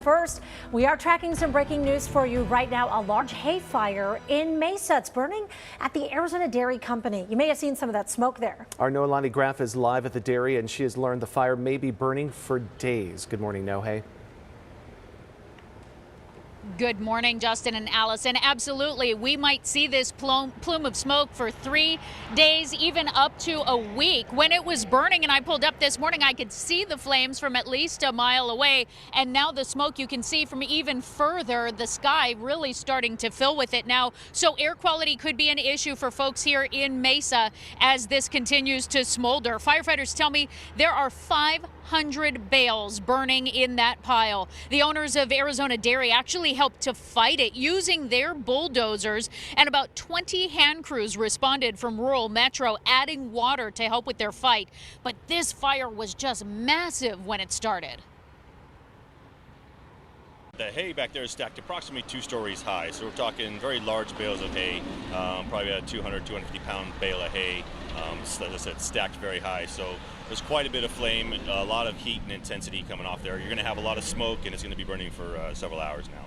first, we are tracking some breaking news for you right now. A large hay fire in Mesa. It's burning at the Arizona Dairy Company. You may have seen some of that smoke there. Our Noelani Graff is live at the dairy, and she has learned the fire may be burning for days. Good morning, Nohe. Good morning, Justin and Allison. Absolutely, we might see this plume of smoke for 3 days, even up to a week. When it was burning and I pulled up this morning, I could see the flames from at least a mile away. And now the smoke you can see from even further, the sky really starting to fill with it now. So air quality could be an issue for folks here in Mesa as this continues to smolder. Firefighters tell me there are 500 bales burning in that pile. The owners of Arizona Dairy actually helped to fight it using their bulldozers, and about 20 hand crews responded from rural Metro, adding water to help with their fight. But this fire was just massive when it started. The hay back there is stacked approximately 2 stories high, so we're talking very large bales of hay, probably a 200, 250 pound bale of hay, as I said, stacked very high. So there's quite a bit of flame, a lot of heat and intensity coming off there. You're going to have a lot of smoke, and it's going to be burning for several hours now.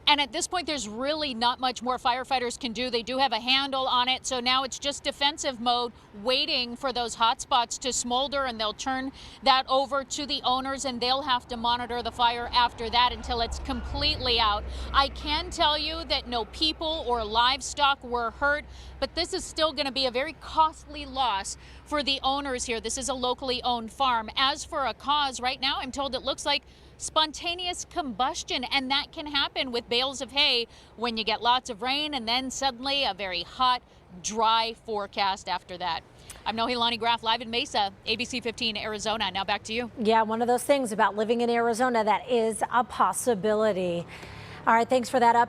And at this point, there's really not much more firefighters can do. They do have a handle on it, so now it's just defensive mode, waiting for those hot spots to smolder, and they'll turn that over to the owners, and they'll have to monitor the fire after that until it's completely out. I can tell you that no people or livestock were hurt, but this is still going to be a very costly loss for the owners here. This is a locally owned farm. As for a cause, right now, I'm told it looks like spontaneous combustion, and that can happen with bales of hay when you get lots of rain and then suddenly a very hot, dry forecast after that. I'm Noelani Graff, live in Mesa, ABC 15 Arizona. Now back to you. Yeah, one of those things about living in Arizona that is a possibility. All right, thanks for that update.